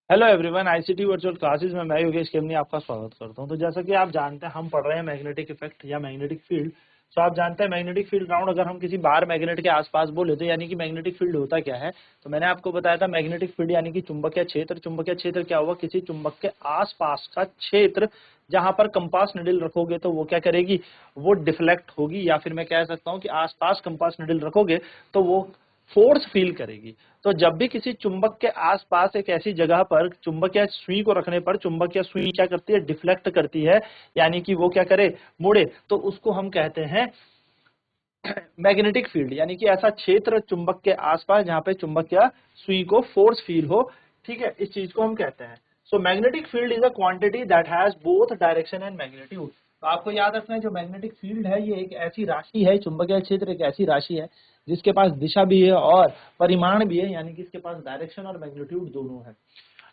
Hello everyone, ICT virtual classes में मैं योगेश केमनी आपका स्वागत करता हूं। तो जैसा कि आप जानते हैं, हम पढ़ रहे हैं मैग्नेटिक इफेक्ट या मैग्नेटिक फील्ड। तो आप जानते हैं मैग्नेटिक फील्ड राउंड अगर हम किसी बार मैग्नेट के आसपास बोले तो यानी कि मैग्नेटिक फील्ड होता क्या है। तो मैंने आपको बताया था मैग्नेटिक फील्ड यानी कि चुंबकीय क्षेत्र। चुंबकीय क्षेत्र क्या हुआ, किसी चुंबक के आसपास का क्षेत्र जहां पर कंपास निडल रखोगे तो वो क्या करेगी, वो डिफ्लेक्ट होगी, या फिर मैं कह सकता हूं कि आसपास कंपास निडल रखोगे तो वो फोर्स फील करेगी। तो जब भी किसी चुंबक के आसपास एक ऐसी जगह पर चुंबकीय सुई को रखने पर चुंबकीय सुई क्या करती है, डिफ्लेक्ट करती है, यानी कि वो क्या करे, मुड़े, तो उसको हम कहते हैं मैग्नेटिक फील्ड। यानी कि ऐसा क्षेत्र चुंबक के आसपास जहां पे चुंबकीय सुई को फोर्स फील हो। ठीक है, इस चीज को हम कहते हैं। सो magnetic field is a quantity that has both direction and magnitude. तो आपको याद रखना है, जो मैग्नेटिक फील्ड है ये एक ऐसी राशि है, चुंबकीय क्षेत्र एक ऐसी राशि है जिसके पास दिशा भी है और परिमाण भी है, यानी कि इसके पास डायरेक्शन और मैग्नीट्यूड दोनों है।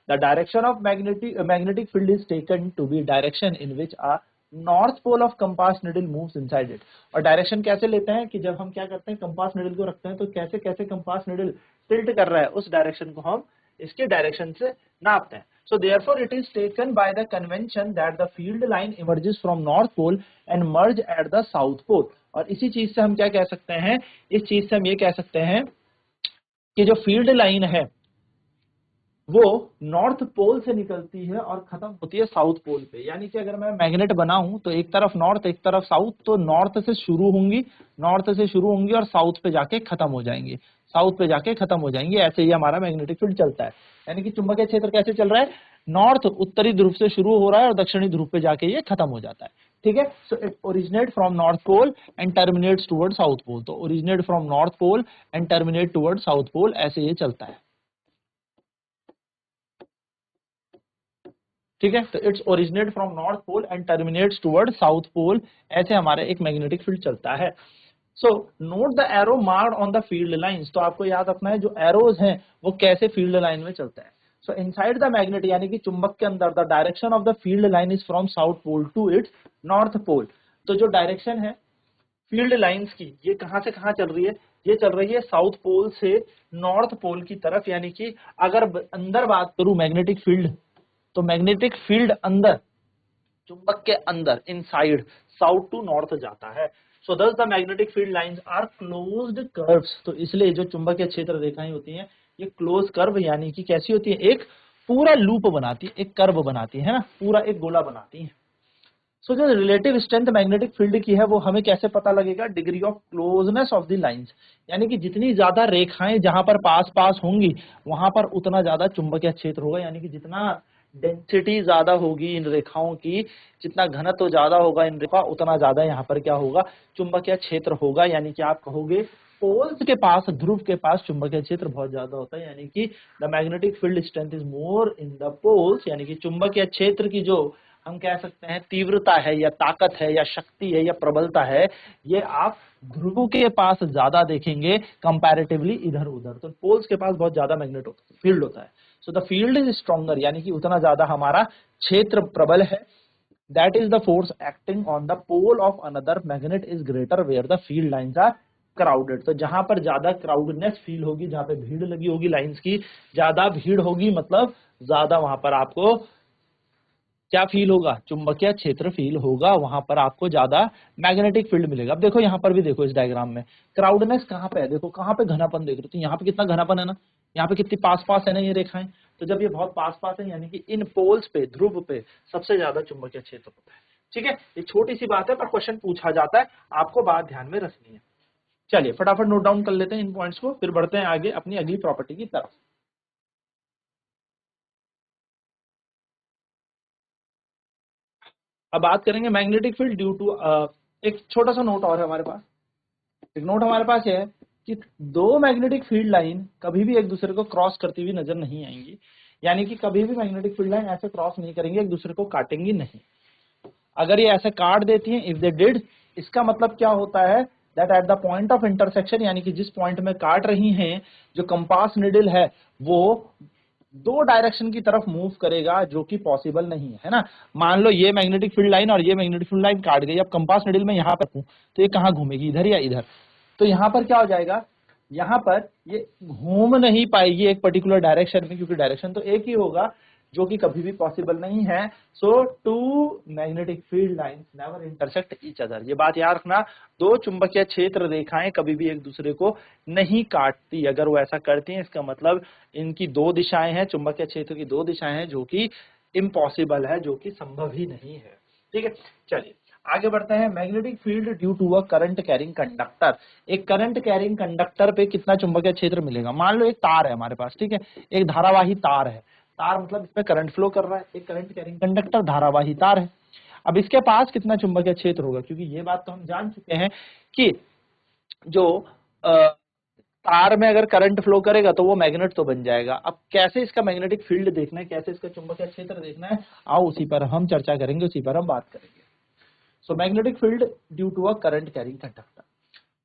The direction of magnetic field is taken to be direction in which a north pole of compass needle moves inside it। और डायरेक्शन कैसे लेते हैं कि जब हम क्या करते हैं, कंपास निडल को रखते हैं तो कैसे कैसे कंपास निडल टिल्ट कर रहा है, उस डायरेक्शन को हम इसके डायरेक्शन से नापते हैं। So therefore it is taken by the convention that the field line emerges from north pole and merge at the south pole। और इसी चीज से हम क्या कह सकते हैं, इस चीज से हम ये कह सकते हैं कि जो फील्ड लाइन है वो नॉर्थ पोल से निकलती है और खत्म होती है साउथ पोल पे। यानी कि अगर मैं मैग्नेट बनाऊं तो एक तरफ नॉर्थ एक तरफ साउथ, तो नॉर्थ से शुरू होंगी और साउथ पे जाके खत्म हो जाएंगी, ऐसे ही हमारा मैग्नेटिक फील्ड चलता है। यानी कि चुंबकीय क्षेत्र कैसे चल रहा है, नॉर्थ उत्तरी ध्रुव से शुरू हो रहा है और दक्षिणी ध्रुव पे जाके ये खत्म हो जाता है। ठीक है, so it originate from north pole and terminates toward south pole. तो originate from north pole and terminate toward south pole, ऐसे ये चलता है। ठीक है, तो it's originate from north pole and terminates toward south pole, ऐसे हमारे एक मैग्नेटिक फील्ड चलता है। So note the arrow marked on the field lines. तो आपको याद रखना है जो एरोज हैं वो कैसे फील्ड लाइन में चलता है। सो इनसाइड द मैग्नेट यानी कि चुंबक के अंदर, the direction of the field line is from south pole to its north pole. तो जो डायरेक्शन है फील्ड लाइंस की, ये कहां से कहां चल रही है, ये चल रही है साउथ पोल से नॉर्थ पोल की तरफ। यानी कि अगर अंदर बात करूं मैग्नेटिक फील्ड, तो मैग्नेटिक फील्ड अंदर, चुंबक के अंदर, इनसाइड, साउथ टू नॉर्थ जाता है। So thus the magnetic field lines are closed curves. तो इसलिए जो चुंबकीय क्षेत्र रेखाएं होती हैं ये क्लोज कर्व यानी कि कैसी होती है, एक पूरा लूप बनाती है, एक कर्व बनाती है ना, पूरा एक गोला बनाती है। सो जो रिलेटिव स्ट्रेंथ मैग्नेटिक फील्ड की है वो हमें कैसे पता लगेगा, degree of closeness of the lines. यानी कि जितनी ज्यादा रेखाएं जहां पर पास पास होंगी वहां पर उतना ज्यादा चुंबकीय क्षेत्र होगा। यानी कि जितना डेंसिटी ज्यादा होगी इन रेखाओं की, जितना घनत्व ज्यादा होगा इन रेखा, उतना ज्यादा यहाँ पर क्या होगा, चुंबकीय क्षेत्र होगा। यानी कि आप कहोगे पोल्स के पास, ध्रुव के पास चुंबकीय क्षेत्र बहुत ज्यादा होता है। यानी कि the magnetic field strength is more in the poles. यानी कि चुंबकीय क्षेत्र की जो हम कह सकते हैं तीव्रता है या ताकत है या शक्ति है या प्रबलता है, ये आप ध्रुवों के पास ज्यादा देखेंगे कंपैरेटिवली इधर उधर। तो पोल्स के पास बहुत ज्यादा मैग्नेट फील्ड होता है। So the field is stronger, यानी कि उतना ज्यादा हमारा क्षेत्र प्रबल है। That is the force acting on the pole of another magnet is greater where the field lines are crowded. तो जहां पर ज्यादा क्राउडनेस फील होगी, जहां पे भीड़ लगी होगी लाइंस की, ज्यादा भीड़ होगी मतलब ज्यादा वहां पर आपको क्या फील होगा, चुंबकीय क्षेत्र फील होगा, वहां पर आपको ज्यादा मैग्नेटिक फील्ड मिलेगा। अब देखो यहाँ पर भी देखो, इस डायग्राम में क्राउडनेस कहाँ पे है, देखो कहाँ पे घनापन देख रहे हो, तो यहाँ पे कितना घनापन है ना, यहाँ पे कितनी पास पास है ना ये रेखाएं। तो जब ये बहुत पास पास है यानी कि इन पोल्स पे, ध्रुव पे सबसे ज्यादा चुंबकीय क्षेत्र होता है। ठीक है, ये छोटी सी बात है पर क्वेश्चन पूछा जाता है, आपको बात ध्यान में रखनी है। चलिए फटाफट नोट डाउन कर लेते हैं इन पॉइंट्स को, फिर बढ़ते हैं आगे अपनी अगली प्रॉपर्टी की तरफ। अब बात करेंगे मैग्नेटिक फील्ड ड्यू टू, एक छोटा सा नोट और है हमारे पास। एक नोट हमारे पास है कि दो मैग्नेटिक फील्ड लाइन कभी भी एक दूसरे को क्रॉस करती हुई नजर नहीं आएंगी। यानी कि कभी भी मैग्नेटिक फील्ड लाइन ऐसे क्रॉस नहीं करेंगे, एक दूसरे को काटेंगी नहीं। अगर ये ऐसे काट देती हैं, इफ दे डिड, इसका मतलब क्या होता है, that at the point of intersection, यानी कि जिस पॉइंट में काट रही हैं, जो कंपास निडल है वो दो डायरेक्शन की तरफ मूव करेगा, जो कि पॉसिबल नहीं है ना। मान लो ये मैग्नेटिक फील्ड लाइन और ये मैग्नेटिक फील्ड लाइन काट गई, अब कंपास निडल में यहाँ पर तो ये कहाँ घूमेगी, इधर या इधर। तो यहाँ पर क्या हो जाएगा, यहाँ पर ये घूम नहीं पाएगी एक पर्टिकुलर डायरेक्शन में, क्योंकि डायरेक्शन तो एक ही होगा, जो कि कभी भी पॉसिबल नहीं है। So two magnetic field lines never intersect each other. ये बात याद रखना, दो चुंबकीय क्षेत्र रेखाएं कभी भी एक दूसरे को नहीं काटती। अगर वो ऐसा करती हैं, इसका मतलब इनकी दो दिशाएं हैं, चुंबकीय क्षेत्र की दो दिशाएं हैं, जो कि इम्पॉसिबल है, जो कि संभव ही नहीं है। ठीक है, चलिए आगे बढ़ते हैं। Magnetic field due to a current carrying conductor. एक करंट कैरिंग कंडक्टर पे कितना चुंबकीय क्षेत्र मिलेगा? मान लो एक तार है हमारे पास, ठीक है, एक धारावाही तार है। तार मतलब इसमें करंट फ्लो कर रहा है, एक करंट कैरिंग कंडक्टर धारावाही तार है। अब इसके पास कितना चुंबकीय क्षेत्र होगा? क्योंकि ये बात तो हम जान चुके हैं कि जो तार में अगर करंट फ्लो करेगा तो वो मैग्नेट तो बन जाएगा। अब कैसे इसका मैग्नेटिक फील्ड देखना है, कैसे इसका चुंबकीय क्षेत्र देखना है, आओ उसी पर हम चर्चा करेंगे, उसी पर हम बात करेंगे। So magnetic field due to a current carrying conductor.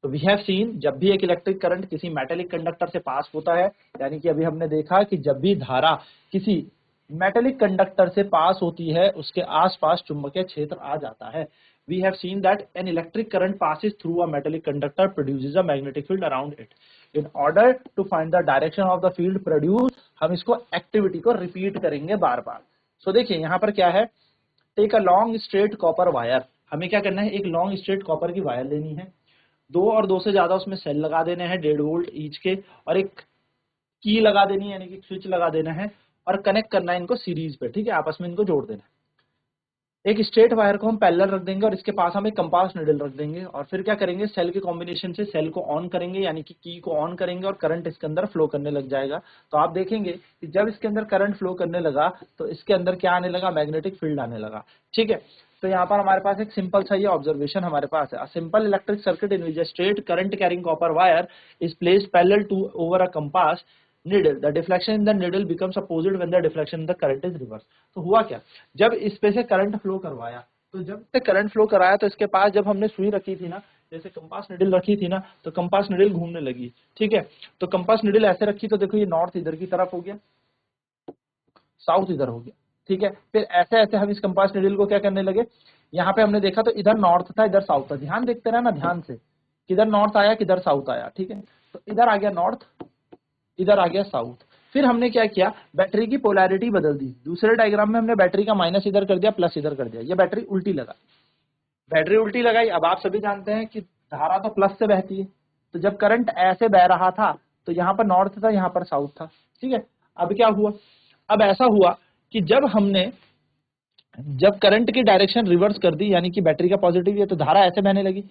तो वी हैव सीन, जब भी एक इलेक्ट्रिक करंट किसी मेटेलिक कंडक्टर से पास होता है, यानी कि अभी हमने देखा कि जब भी धारा किसी मेटेलिक कंडक्टर से पास होती है, उसके आसपास चुंबकीय क्षेत्र आ जाता है। We have seen that an electric current passes through a metallic conductor, produces a magnetic field around it. In order to find the direction of the field produced, हम इसको एक्टिविटी को रिपीट करेंगे बार बार। सो देखिए यहाँ पर क्या है, take a long straight copper wire. हमें क्या करना है, एक लॉन्ग स्ट्रेट कॉपर की वायर लेनी है, दो और दो से ज्यादा उसमें सेल लगा देने हैं 1.5 वोल्ट ईच के, और एक की लगा देनी है, यानी कि स्विच लगा देना है, और कनेक्ट करना है इनको सीरीज पे। ठीक है, आपस में इनको जोड़ देना है। एक स्ट्रेट वायर को हम पैरेलल रख देंगे और इसके पास हम एक कंपास नीडल रख देंगे, और फिर क्या करेंगे, सेल के कॉम्बिनेशन से सेल को ऑन करेंगे, यानी कि की को ऑन करेंगे, और करंट इसके अंदर फ्लो करने लग जाएगा। तो आप देखेंगे कि जब इसके अंदर करंट फ्लो करने लगा तो इसके अंदर क्या आने लगा, मैग्नेटिक फील्ड आने लगा। ठीक है, तो यहाँ पर हमारे पास एक सिंपल सा ये ऑब्जर्वेशन हमारे पास है। Simple electric circuit in which a straight current carrying copper wire is placed parallel to over a compass needle, the deflection in the needle becomes opposite when the deflection in the current is reverse। तो हुआ क्या, जब इस पे से current flow करवाया, तो जब से करंट फ्लो कराया तो इसके पास जब हमने सुई रखी थी ना, जैसे कंपास निडल रखी थी ना, तो कंपास निडल घूमने लगी। ठीक है, तो कंपास निडल ऐसे रखी तो देखो ये नॉर्थ इधर की तरफ हो गया, साउथ इधर हो गया। ठीक है, फिर ऐसे ऐसे हम इस कंपास निडल को क्या करने लगे, यहाँ पे हमने देखा तो इधर नॉर्थ था, इधर साउथ था। ध्यान देखते रहे ना ध्यान से, किधर नॉर्थ आया किधर साउथ आया। ठीक है, तो इधर आ गया नॉर्थ, इधर आ गया साउथ। फिर हमने क्या किया, बैटरी की पोलैरिटी बदल दी। दूसरे डायग्राम में हमने बैटरी का माइनस इधर कर दिया, प्लस इधर कर दिया, ये बैटरी उल्टी लगा, बैटरी उल्टी लगाई। अब आप सभी जानते हैं कि धारा तो प्लस से बहती है, तो जब करंट ऐसे बह रहा था तो यहाँ पर नॉर्थ था, यहाँ पर साउथ था। ठीक है, अब क्या हुआ, अब ऐसा हुआ कि जब करंट की डायरेक्शन रिवर्स कर दी, यानी कि बैटरी का पॉजिटिव है, तो धारा ऐसे बहने लगी।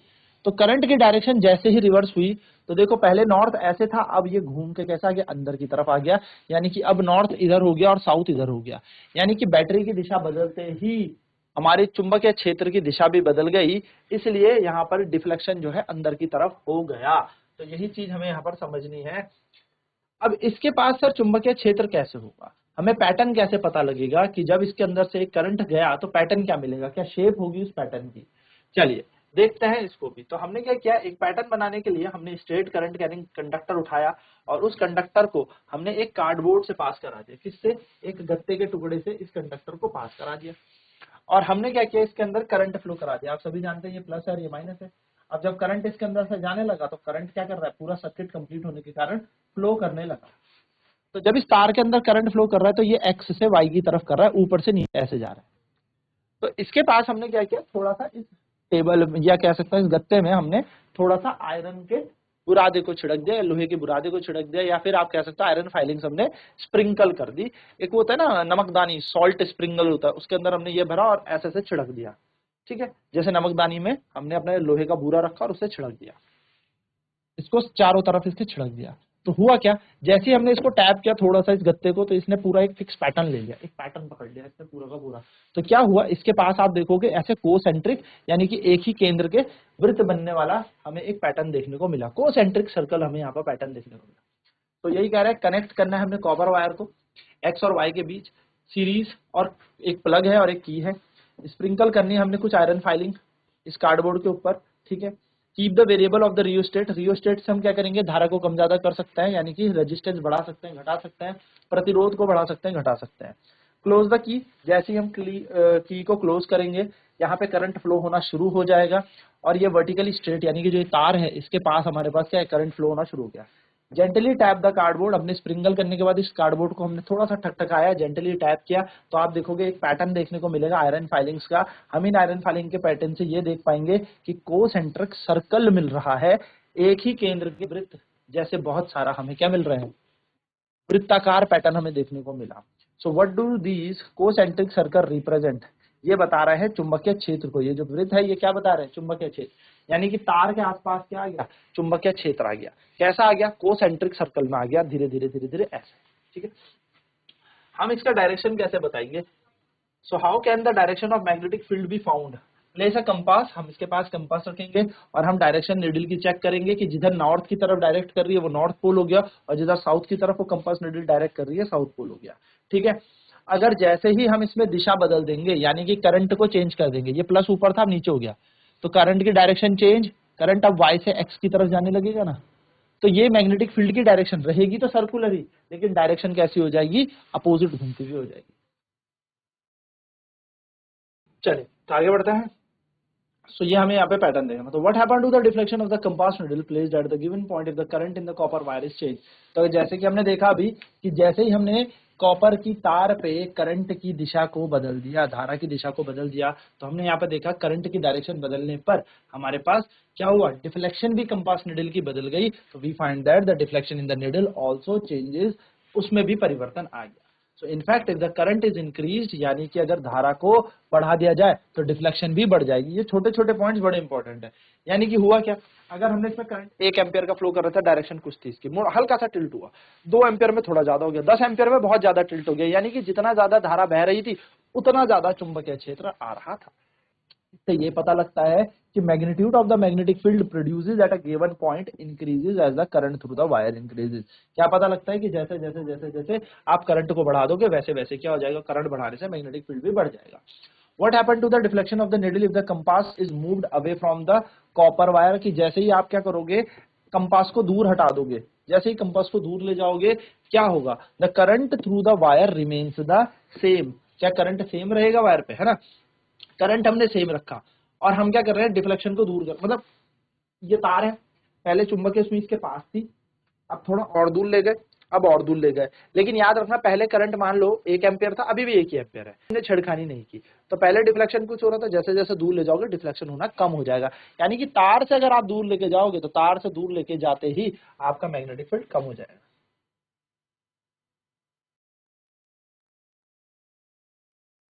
तो करंट की डायरेक्शन जैसे ही रिवर्स हुई, तो देखो पहले नॉर्थ ऐसे था, अब ये घूम के कैसा आ गया, अंदर की तरफ आ गया, यानी कि अब नॉर्थ इधर हो गया और साउथ इधर हो गया। यानी कि बैटरी की दिशा बदलते ही हमारे चुंबकीय क्षेत्र की दिशा भी बदल गई, इसलिए यहाँ पर डिफ्लेक्शन जो है अंदर की तरफ हो गया। तो यही चीज हमें यहाँ पर समझनी है। अब इसके पास सर चुंबकीय क्षेत्र कैसे होगा, हमें पैटर्न कैसे पता लगेगा कि जब इसके अंदर से एक करंट गया तो पैटर्न क्या मिलेगा, क्या शेप होगी उस पैटर्न की। चलिए देखते हैं इसको भी। तो हमने क्या किया, एक पैटर्न बनाने के लिए हमने स्ट्रेट करंट कैरिंग कंडक्टर उठाया, और उस कंडक्टर को हमने एक कार्डबोर्ड से पास करा दिया। किससे, एक गत्ते के टुकड़े से इस कंडक्टर को पास करा दिया, और हमने क्या किया, इसके अंदर करंट फ्लो करा दिया। आप सभी जानते हैं ये प्लस है और ये माइनस है। अब जब करंट इसके अंदर से जाने लगा तो करंट क्या कर रहा है, पूरा सर्किट कंप्लीट होने के कारण फ्लो करने लगा। तो जब इस तार के अंदर करंट फ्लो कर रहा है तो ये एक्स से वाई की तरफ कर रहा है, ऊपर से नीचे ऐसे जा रहा है। तो इसके पास हमने क्या किया, थोड़ा सा इस टेबल या कह सकते हैं इस गत्ते में हमने थोड़ा सा आयरन के बुरादे को छिड़क दिया, लोहे के बुरादे को छिड़क दिया, या फिर आप कह सकते हो आयरन फाइलिंग्स हमने स्प्रिंकल कर दी। एक वो होता है ना नमकदानी, सॉल्ट स्प्रिंकल होता है, उसके अंदर हमने ये भरा और ऐसे ऐसे छिड़क दिया। ठीक है, जैसे नमकदानी में हमने अपने लोहे का बुरा रखा और उससे छिड़क दिया, इसको चारों तरफ इसके छिड़क दिया। तो हुआ क्या, जैसे ही हमने इसको टैप किया थोड़ा सा इस गत्ते को, तो इसने पूरा एक फिक्स पैटर्न ले लिया, एक पैटर्न पकड़ लिया इसने पूरा का पूरा। तो क्या हुआ, इसके पास आप देखोगे ऐसे कोसेंट्रिक, यानी कि एक ही केंद्र के वृत्त बनने वाला हमें एक पैटर्न देखने को मिला, कोसेंट्रिक सर्कल हमें यहाँ पर पैटर्न देखने को मिला। तो यही कह रहा है, कनेक्ट करना है हमने कॉपर वायर को एक्स और वाई के बीच सीरीज, और एक प्लग है और एक की है। स्प्रिंकल करनी है हमने कुछ आयरन फाइलिंग इस कार्डबोर्ड के ऊपर। ठीक है, keep the variable of the rheostat. Rheostat से हम क्या करेंगे, धारा को कम ज्यादा कर सकते हैं, यानी कि रेजिस्टेंस बढ़ा सकते हैं घटा सकते हैं, प्रतिरोध को बढ़ा सकते हैं घटा सकते हैं। क्लोज द की, जैसे ही हम की को क्लोज करेंगे यहाँ पे करंट फ्लो होना शुरू हो जाएगा, और ये वर्टिकली स्ट्रेट, यानी कि जो ये तार है इसके पास हमारे पास क्या है, करंट फ्लो होना शुरू हो गया। जेंटली टैप द कार्डबोर्ड, हमने स्प्रिंगल करने के बाद इस कार्डबोर्ड को हमने थोड़ा सा ठकठकाया, जेंटली टैप किया, तो आप देखोगे एक पैटर्न देखने को मिलेगा आयरन फाइलिंग्स का। हम इन आयरन फाइलिंग के पैटर्न से ये देख पाएंगे कि कोसेंट्रिक सर्कल मिल रहा है, एक ही केंद्र के वृत्त जैसे बहुत सारा हमें क्या मिल रहे हैं, वृत्ताकार पैटर्न हमें देखने को मिला। So what do these concentric circle represent, ये बता रहे हैं चुंबकीय क्षेत्र को। ये जो वृत्त है ये क्या बता रहे हैं, चुंबकीय क्षेत्र, यानी कि तार के आसपास क्या आ गया, चुंबकीय क्षेत्र आ गया। कैसा आ गया, कोसेंट्रिक सर्कल में आ गया, धीरे धीरे धीरे धीरे ऐसे। ठीक है, हम इसका डायरेक्शन कैसे बताएंगे। So how can the direction of magnetic field be found, place a compass, हम इसके पास कंपास रखेंगे और हम डायरेक्शन नीडल की चेक करेंगे कि जिधर नॉर्थ की तरफ डायरेक्ट कर रही है वो नॉर्थ पोल हो गया, और जिधर साउथ की तरफ वो कंपास नीडल डायरेक्ट कर रही है साउथ पोल हो गया। ठीक है, अगर जैसे ही हम इसमें दिशा बदल देंगे, यानी कि करंट को चेंज कर देंगे, ये प्लस ऊपर था अब नीचे हो गया, तो करंट की डायरेक्शन चेंज, करंट अब वाई से एक्स की तरफ जाने लगेगा ना, तो ये मैग्नेटिक फील्ड की डायरेक्शन रहेगी तो सर्कुलर ही, लेकिन डायरेक्शन कैसी हो जाएगी, अपोजिट घूमती हुई हो जाएगी। चलिए तो आगे बढ़ते हैं। सो ये हमें यहाँ पे पैटर्न देगा, तो what happened to the deflection of the compass needle placed at the given point if the current in the copper wire is change. तो जैसे कि हमने देखा अभी कि जैसे ही हमने कॉपर की तार पे करंट की दिशा को बदल दिया, धारा की दिशा को बदल दिया, तो हमने यहाँ पे देखा करंट की डायरेक्शन बदलने पर हमारे पास क्या हुआ, डिफ्लेक्शन भी कंपास नीडल की बदल गई। तो we find that the deflection in the needle also changes, उसमें भी परिवर्तन आ गया। So in fact if the current is increased, यानी कि अगर धारा को बढ़ा दिया जाए तो डिफ्लेक्शन भी बढ़ जाएगी। ये छोटे छोटे पॉइंट्स बड़े इंपॉर्टेंट है। यानी कि हुआ क्या, अगर हमने इसमें करंट 1 एम्पियर का फ्लो कर रहा था, डायरेक्शन कुछ थी इसकी, हल्का सा टिल्ट हुआ, 2 एम्पियर में थोड़ा ज्यादा हो गया, 10 एम्पियर में बहुत ज्यादा टिल्ट हो गया, यानी कि जितना ज्यादा धारा बह रही थी उतना ज्यादा चुंबकीय क्षेत्र आ रहा था। इससे ये पता लगता है कि magnitude of the magnetic field produces at a given point increases as the current through the wire increases. क्या पता लगता है कि जैसे जैसे जैसे जैसे आप करंट को बढ़ा दोगे वैसे वैसे क्या हो जाएगा, करंट बढ़ाने से मैग्नेटिक फील्ड भी बढ़ जाएगा। What happened to the deflection of the needle if the compass is moved away from the copper wire, कि जैसे ही आप क्या करोगे, कंपास को दूर हटा दोगे, जैसे ही कंपास को दूर ले जाओगे क्या होगा, the current through the wire remains the same. क्या करंट सेम रहेगा वायर पे, है ना, करंट हमने सेम रखा और हम क्या कर रहे हैं, डिफ्लेक्शन को दूर कर, मतलब ये तार है, पहले चुंबकीय सुई इसके पास थी, अब थोड़ा और दूर ले गए, अब और दूर ले गए, लेकिन याद रखना पहले करंट मान लो 1 एम्पियर था, अभी भी 1 ही एम्पियर है, हमने छेड़खानी नहीं की, तो पहले डिफ्लेक्शन कुछ हो रहा था, जैसे जैसे दूर ले जाओगे डिफ्लेक्शन होना कम हो जाएगा। यानी कि तार से अगर आप दूर लेके जाओगे तो तार से दूर लेके जाते ही आपका मैग्नेटिक फील्ड कम हो जाएगा।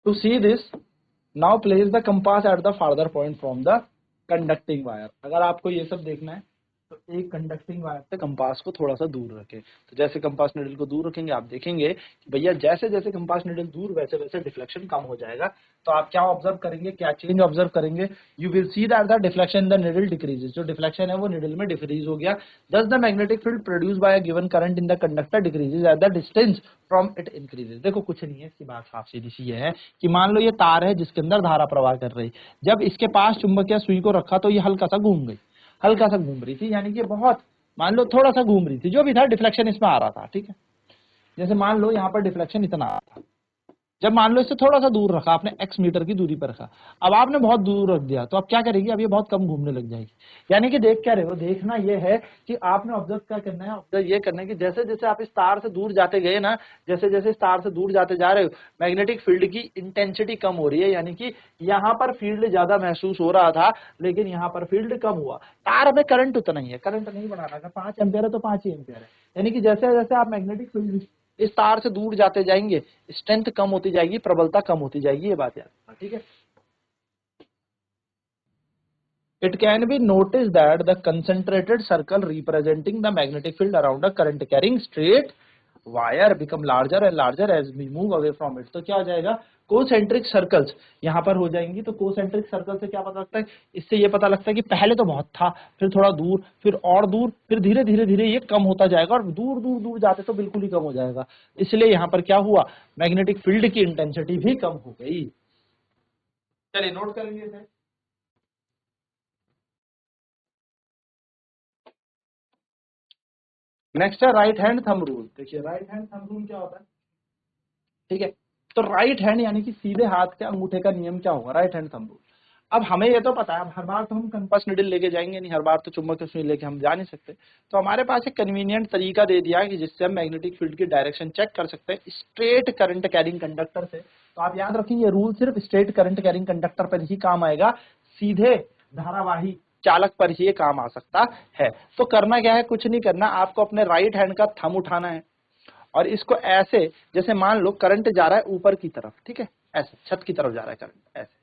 To see this, now place the compass at the farther point from the conducting wire. अगर आपको ये सब देखना है तो एक कंडक्टिंग वायर से कंपास को थोड़ा सा दूर रखें, तो जैसे कंपास निडल को दूर रखेंगे आप देखेंगे कि भैया जैसे जैसे कंपास निडल दूर वैसे वैसे डिफ्लेक्शन कम हो जाएगा। तो आप क्या ऑब्जर्व करेंगे, क्या चेंज ऑब्जर्व करेंगे, you will see that the deflection in the needle decreases, जो डिफ्लेक्शन है वो निडल में डिक्रीज हो गया। दस the magnetic field produce by a given current in the conductor decreases at the distance from it increases. देखो कुछ नहीं है, इसकी बात साफ सीधी सी ये है कि मान लो ये तार है जिसके अंदर धारा प्रवाह कर रही, जब इसके पास चुंबकीय सुई को रखा तो ये हल्का सा घूम गई, हल्का सा घूम रही थी, यानी कि बहुत, मान लो थोड़ा सा घूम रही थी, जो भी था डिफ्लेक्शन इसमें आ रहा था। ठीक है, जैसे मान लो यहाँ पर डिफ्लेक्शन इतना आ रहा था, जब मान लो इससे थोड़ा सा दूर रखा आपने, x मीटर की दूरी पर रखा, अब आपने बहुत दूर रख दिया तो अब क्या करेगी, अब ये बहुत कम घूमने लग जाएगी। यानी कि देख क्या रहे हो, देखना ये है कि आपने ऑब्जर्व क्या करना है, ऑब्जर्व ये करना है कि जैसे जैसे आप इस तार से दूर जाते गए ना, जैसे जैसे इस तार से दूर जाते जा रहे हो, मैग्नेटिक फील्ड की इंटेंसिटी कम हो रही है, यानी कि यहाँ पर फील्ड ज्यादा महसूस हो रहा था लेकिन यहाँ पर फील्ड कम हुआ। तार में करंट उतना ही है, करंट नहीं बढ़ाना, अगर 5 एम्पियर है तो 5 ही एम्पियर है। यानी कि जैसे जैसे आप मैग्नेटिक फील्ड इस तार से दूर जाते जाएंगे स्ट्रेंथ कम होती जाएगी, प्रबलता कम होती जाएगी, ये बात याद रखना। ठीक है, it can be notice that the concentrated circle representing the magnetic field around a current carrying straight wire become larger and larger as we move away from it. तो क्या हो जाएगा, कोसेंट्रिक सर्कल्स यहाँ पर हो जाएंगी। तो कोसेंट्रिक सर्कल से क्या पता लगता है, इससे ये पता लगता है कि पहले तो बहुत था, फिर थोड़ा दूर, फिर और दूर, फिर धीरे धीरे धीरे ये कम होता जाएगा और दूर दूर दूर जाते तो बिल्कुल ही कम हो जाएगा। इसलिए यहाँ पर क्या हुआ, मैग्नेटिक फील्ड की इंटेंसिटी भी कम हो गई। चलिए नोट करेंगे इसे। नेक्स्ट है राइट हैंड थंब रूल। देखिए राइट हैंड थंब रूल क्या होता है, ठीक है, तो राइट हैंड यानी कि सीधे हाथ के अंगूठे का नियम क्या होगा, राइट हैंड थंब रूल। अब हमें ये तो पता है, अब हर बार तो हम कंपास निडल लेके जाएंगे नहीं, हर बार तो चुंबक की सुई लेके हम जा नहीं सकते। तो हमारे पास एक कन्वीनियंट तरीका दे दिया है कि जिससे हम मैग्नेटिक फील्ड की डायरेक्शन चेक कर सकते हैं स्ट्रेट करंट कैरिंग कंडक्टर से। तो आप याद रखिए ये रूल सिर्फ स्ट्रेट करंट कैरिंग कंडक्टर पर ही काम आएगा, सीधे धारावाही चालक पर ही ये काम आ सकता है। तो करना क्या है, कुछ नहीं करना, आपको अपने राइट हैंड का थंब उठाना है और इसको ऐसे, जैसे मान लो करंट जा रहा है ऊपर की तरफ, ठीक है, ऐसे छत की तरफ जा रहा है करंट ऐसे,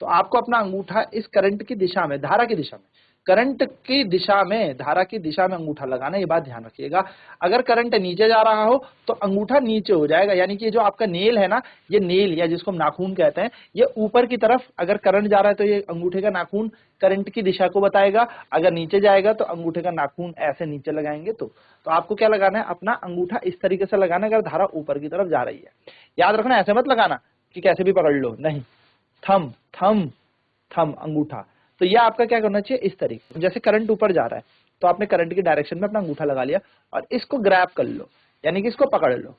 तो आपको अपना अंगूठा इस करंट की दिशा में, धारा की दिशा में, करंट की दिशा में, धारा की दिशा में अंगूठा लगाना, ये बात ध्यान रखिएगा। अगर करंट नीचे जा रहा हो तो अंगूठा नीचे हो जाएगा, यानी कि जो आपका नेल है ना, ये नेल या जिसको हम नाखून कहते हैं, ये ऊपर की तरफ अगर करंट जा रहा है तो ये अंगूठे का नाखून करंट की दिशा को बताएगा, अगर नीचे जाएगा तो अंगूठे का नाखून ऐसे नीचे लगाएंगे। तो आपको क्या लगाना है, अपना अंगूठा इस तरीके से लगाना है अगर धारा ऊपर की तरफ जा रही है। याद रखना, ऐसे मत लगाना कि कैसे भी पकड़ लो, नहीं, थंब थंब थंब अंगूठा। तो ये आपका क्या करना चाहिए, इस तरीके, जैसे करंट ऊपर जा रहा है तो आपने करंट की डायरेक्शन में अपना अंगूठा लगा लिया और इसको ग्रैब कर लो, यानी कि इसको पकड़ लो।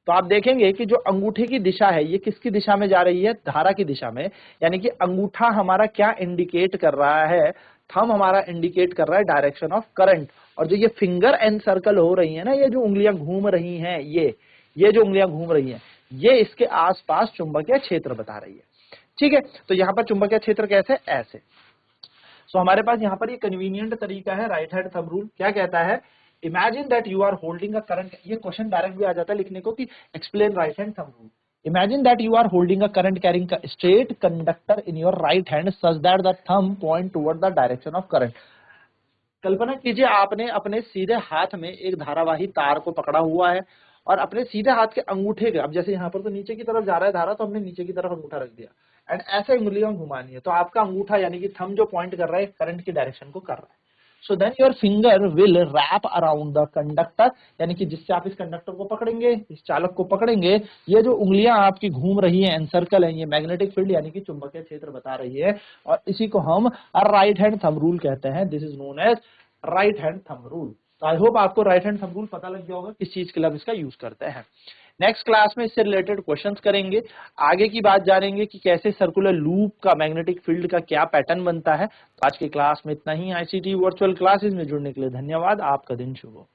तो आप देखेंगे कि जो अंगूठे की दिशा है ये किसकी दिशा में जा रही है, धारा की दिशा में, यानी कि अंगूठा हमारा क्या इंडिकेट कर रहा है, थंब हमारा इंडिकेट कर रहा है डायरेक्शन ऑफ करंट। और जो ये फिंगर एंड सर्कल हो रही है ना, ये जो उंगलियां घूम रही हैं, ये जो उंगलियां घूम रही हैं, ये इसके आसपास चुंबकीय क्षेत्र बता रही है। ठीक है, तो यहाँ पर चुंबकीय क्षेत्र कैसे, ऐसे। सो हमारे पास यहाँ पर ये कन्वीनियंट तरीका है राइट हैंड थंब रूल। क्या कहता है, imagine that you are holding a current, ये क्वेश्चन डायरेक्ट भी आ जाता है लिखने को कि explain right hand thumb rule. Imagine that you are holding a current carrying straight conductor in your right hand such that the thumb point toward the direction of current. कल्पना कीजिए आपने अपने सीधे हाथ में एक धारावाही तार को पकड़ा हुआ है और अपने सीधे हाथ के अंगूठे के, अब जैसे यहाँ पर तो नीचे की तरफ जा रहा है धारा, तो हमने नीचे की तरफ अंगूठा रख दिया एंड ऐसे उंगलियां घुमानी है, तो आपका अंगूठा यानी कि थंब जो पॉइंट कर रहा है करंट की डायरेक्शन को कर रहा है। So then your finger will wrap around the conductor, यानी कि जिससे आप इस कंडक्टर को पकड़ेंगे, इस चालक को पकड़ेंगे, ये जो उंगलियां आपकी घूम रही हैं एनसर्कल है, ये मैग्नेटिक फील्ड यानी कि चुंबकीय क्षेत्र बता रही है, और इसी को हम राइट हैंड थंब रूल कहते हैं। This is known as right hand thumb rule. तो आई होप आपको राइट हैंड थंब रूल पता लग गया होगा किस चीज के लिए हम इसका यूज करते हैं। नेक्स्ट क्लास में इससे रिलेटेड क्वेश्चंस करेंगे, आगे की बात जानेंगे कि कैसे सर्कुलर लूप का मैग्नेटिक फील्ड का क्या पैटर्न बनता है। आज की क्लास में इतना ही। आईसीटी वर्चुअल क्लासेस में जुड़ने के लिए धन्यवाद। आपका दिन शुभ हो।